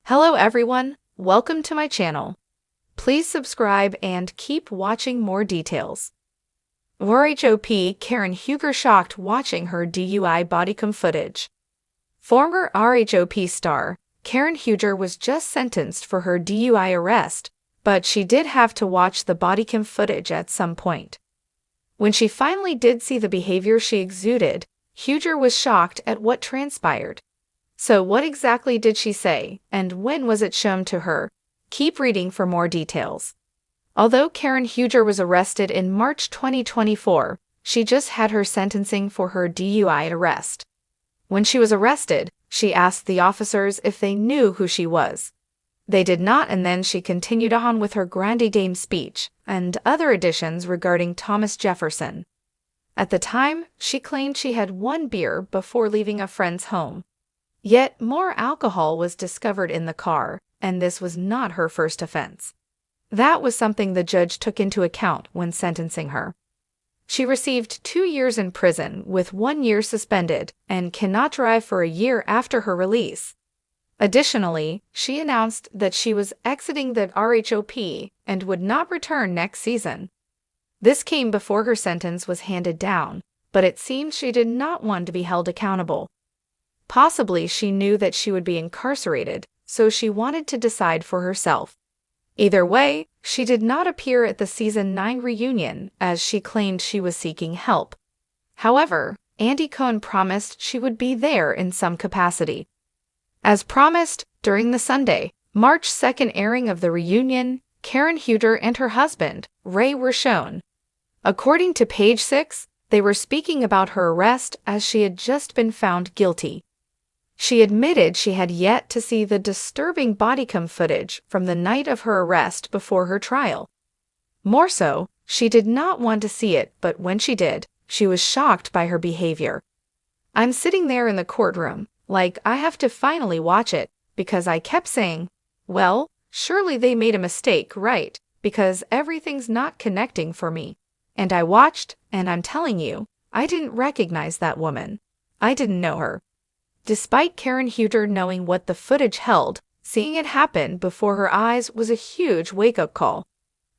Hello everyone, welcome to my channel. Please subscribe and keep watching more details. RHOP Karen Huger shocked watching her DUI bodycam footage. Former RHOP star Karen Huger was just sentenced for her DUI arrest, but she did have to watch the bodycam footage at some point. When she finally did see the behavior she exuded, Huger was shocked at what transpired. So what exactly did she say, and when was it shown to her? Keep reading for more details. Although Karen Huger was arrested in March 2024, she just had her sentencing for her DUI arrest. When she was arrested, she asked the officers if they knew who she was. They did not, and then she continued on with her Grande Dame speech and other additions regarding Thomas Jefferson. At the time, she claimed she had one beer before leaving a friend's home. Yet more alcohol was discovered in the car, and this was not her first offense. That was something the judge took into account when sentencing her. She received 2 years in prison with 1 year suspended and cannot drive for a year after her release. Additionally, she announced that she was exiting the RHOP and would not return next season. This came before her sentence was handed down, but it seemed she did not want to be held accountable. Possibly she knew that she would be incarcerated, so she wanted to decide for herself. Either way, she did not appear at the Season 9 reunion as she claimed she was seeking help. However, Andy Cohen promised she would be there in some capacity. As promised, during the Sunday, March 2nd airing of the reunion, Karen Huger and her husband, Ray, were shown. According to Page 6, they were speaking about her arrest as she had just been found guilty. She admitted she had yet to see the disturbing bodycam footage from the night of her arrest before her trial. More so, she did not want to see it, but when she did, she was shocked by her behavior. "I'm sitting there in the courtroom, like I have to finally watch it, because I kept saying, well, surely they made a mistake, right? Because everything's not connecting for me. And I watched, and I'm telling you, I didn't recognize that woman. I didn't know her." Despite Karen Huger knowing what the footage held, seeing it happen before her eyes was a huge wake-up call.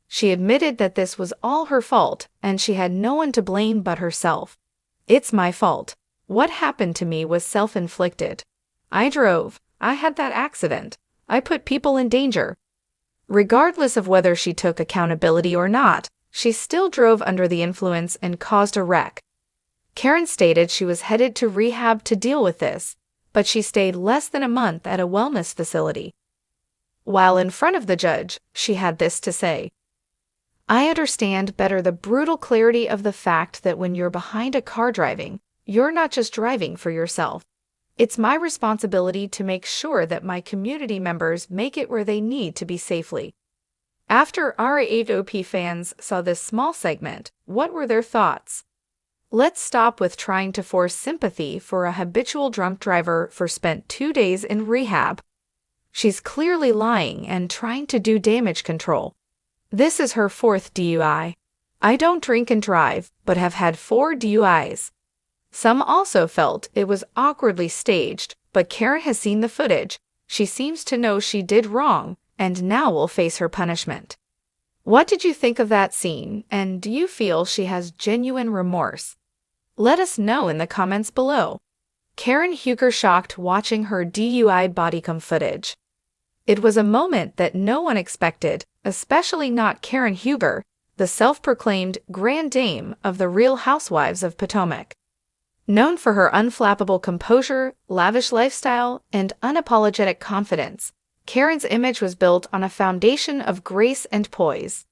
She admitted that this was all her fault and she had no one to blame but herself. "It's my fault. What happened to me was self-inflicted. I drove. I had that accident. I put people in danger." Regardless of whether she took accountability or not, she still drove under the influence and caused a wreck. Karen stated she was headed to rehab to deal with this, but she stayed less than a month at a wellness facility. While in front of the judge, she had this to say: "I understand better the brutal clarity of the fact that when you're behind a car driving, you're not just driving for yourself. It's my responsibility to make sure that my community members make it where they need to be safely." After RHOP fans saw this small segment, what were their thoughts? Let's stop with trying to force sympathy for a habitual drunk driver for spent 2 days in rehab. She's clearly lying and trying to do damage control. This is her 4th DUI. "I don't drink and drive, but have had 4 DUIs. Some also felt it was awkwardly staged, but Karen has seen the footage. She seems to know she did wrong and now will face her punishment. What did you think of that scene, and do you feel she has genuine remorse? Let us know in the comments below. Karen Huger shocked watching her DUI bodycam footage. It was a moment that no one expected, especially not Karen Huger, the self-proclaimed Grand Dame of the Real Housewives of Potomac. Known for her unflappable composure, lavish lifestyle, and unapologetic confidence, Karen's image was built on a foundation of grace and poise.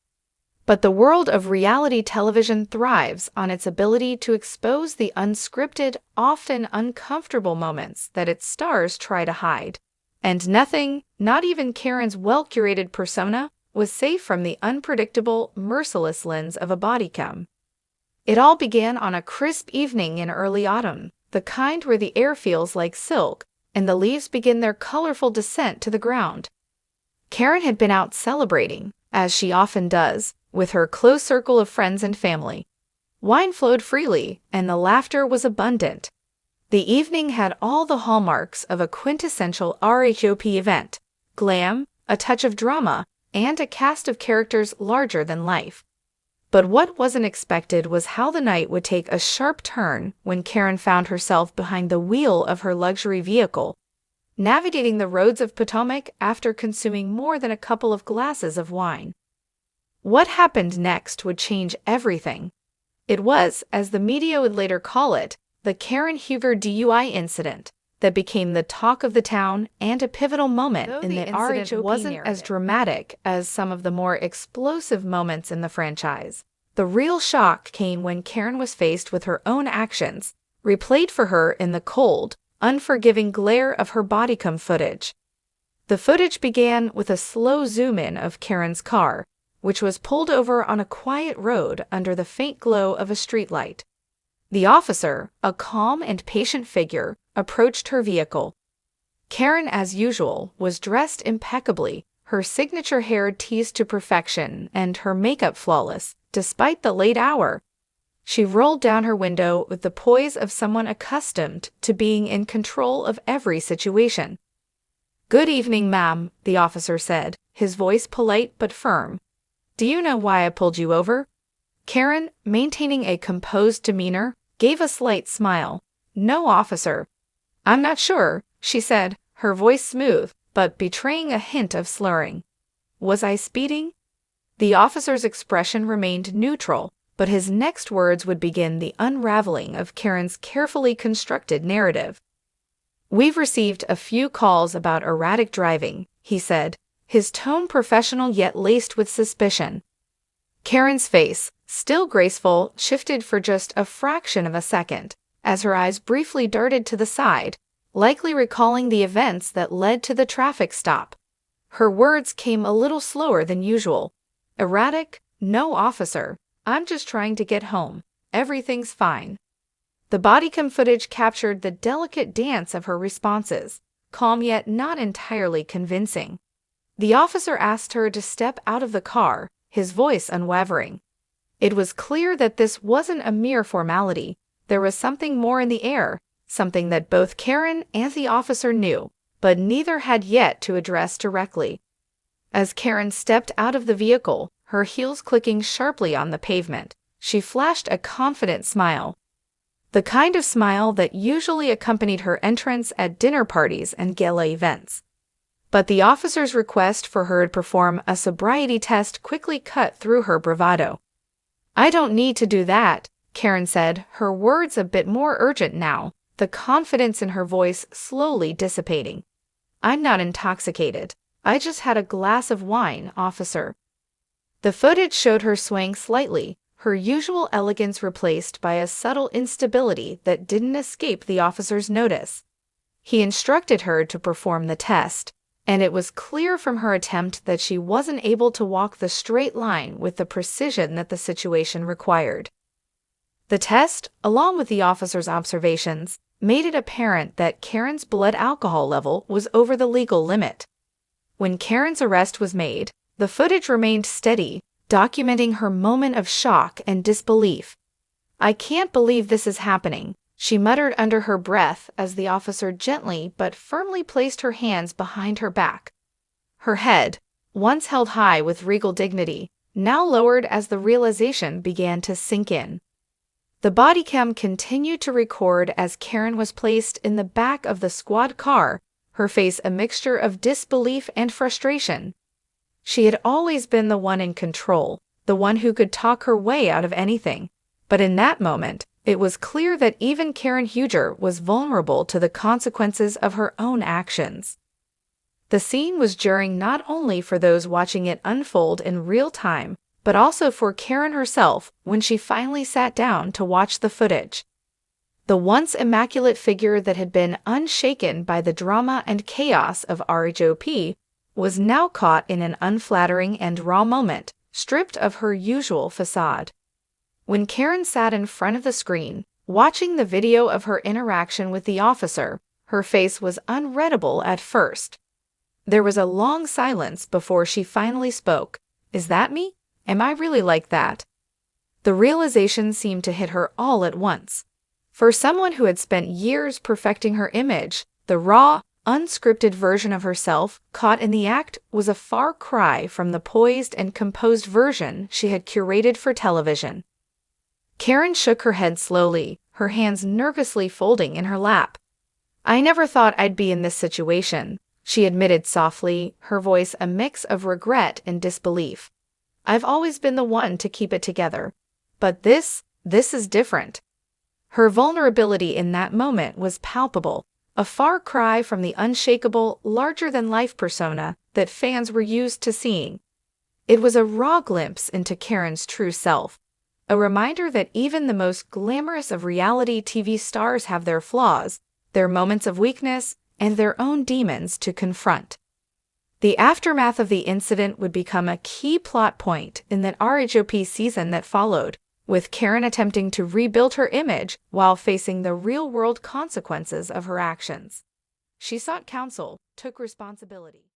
But the world of reality television thrives on its ability to expose the unscripted, often uncomfortable moments that its stars try to hide. And nothing, not even Karen's well-curated persona, was safe from the unpredictable, merciless lens of a bodycam. It all began on a crisp evening in early autumn, the kind where the air feels like silk, and the leaves begin their colorful descent to the ground. Karen had been out celebrating, as she often does, with her close circle of friends and family. Wine flowed freely, and the laughter was abundant. The evening had all the hallmarks of a quintessential RHOP event: glam, a touch of drama, and a cast of characters larger than life. But what wasn't expected was how the night would take a sharp turn when Karen found herself behind the wheel of her luxury vehicle, navigating the roads of Potomac after consuming more than a couple of glasses of wine. What happened next would change everything. It was, as the media would later call it, the Karen Huger DUI incident that became the talk of the town and a pivotal moment in the incident wasn't as dramatic as some of the more explosive moments in the franchise. The real shock came when Karen was faced with her own actions, replayed for her in the cold, unforgiving glare of her bodycam footage. The footage began with a slow zoom-in of Karen's car, which was pulled over on a quiet road under the faint glow of a streetlight. The officer, a calm and patient figure, approached her vehicle. Karen, as usual, was dressed impeccably, her signature hair teased to perfection and her makeup flawless, despite the late hour. She rolled down her window with the poise of someone accustomed to being in control of every situation. "Good evening, ma'am," the officer said, his voice polite but firm. "Do you know why I pulled you over?" Karen, maintaining a composed demeanor, gave a slight smile. "No, officer. I'm not sure," she said, her voice smooth, but betraying a hint of slurring. "Was I speeding?" The officer's expression remained neutral, but his next words would begin the unraveling of Karen's carefully constructed narrative. "We've received a few calls about erratic driving," he said, his tone professional yet laced with suspicion. Karen's face, still graceful, shifted for just a fraction of a second, as her eyes briefly darted to the side, likely recalling the events that led to the traffic stop. Her words came a little slower than usual. "Erratic? No, officer. I'm just trying to get home. Everything's fine." The bodycam footage captured the delicate dance of her responses, calm yet not entirely convincing. The officer asked her to step out of the car, his voice unwavering. It was clear that this wasn't a mere formality. There was something more in the air, something that both Karen and the officer knew, but neither had yet to address directly. As Karen stepped out of the vehicle, her heels clicking sharply on the pavement, she flashed a confident smile. The kind of smile that usually accompanied her entrance at dinner parties and gala events. But the officer's request for her to perform a sobriety test quickly cut through her bravado. "I don't need to do that," Karen said, her words a bit more urgent now, the confidence in her voice slowly dissipating. "I'm not intoxicated. I just had a glass of wine, officer." The footage showed her swaying slightly, her usual elegance replaced by a subtle instability that didn't escape the officer's notice. He instructed her to perform the test, and it was clear from her attempt that she wasn't able to walk the straight line with the precision that the situation required. The test, along with the officer's observations, made it apparent that Karen's blood alcohol level was over the legal limit. When Karen's arrest was made, the footage remained steady, documenting her moment of shock and disbelief. "I can't believe this is happening," she muttered under her breath as the officer gently but firmly placed her hands behind her back. Her head, once held high with regal dignity, now lowered as the realization began to sink in. The bodycam continued to record as Karen was placed in the back of the squad car, her face a mixture of disbelief and frustration. She had always been the one in control, the one who could talk her way out of anything. But in that moment, it was clear that even Karen Huger was vulnerable to the consequences of her own actions. The scene was jarring not only for those watching it unfold in real time, but also for Karen herself when she finally sat down to watch the footage. The once immaculate figure that had been unshaken by the drama and chaos of RHOP was now caught in an unflattering and raw moment, stripped of her usual facade. When Karen sat in front of the screen, watching the video of her interaction with the officer, her face was unreadable at first. There was a long silence before she finally spoke. "Is that me? Am I really like that?" The realization seemed to hit her all at once. For someone who had spent years perfecting her image, the raw, unscripted version of herself caught in the act was a far cry from the poised and composed version she had curated for television. Karen shook her head slowly, her hands nervously folding in her lap. "I never thought I'd be in this situation," she admitted softly, her voice a mix of regret and disbelief. "I've always been the one to keep it together. But this is different." Her vulnerability in that moment was palpable, a far cry from the unshakable, larger-than-life persona that fans were used to seeing. It was a raw glimpse into Karen's true self, a reminder that even the most glamorous of reality TV stars have their flaws, their moments of weakness, and their own demons to confront. The aftermath of the incident would become a key plot point in the RHOP season that followed, with Karen attempting to rebuild her image while facing the real-world consequences of her actions. She sought counsel, took responsibility.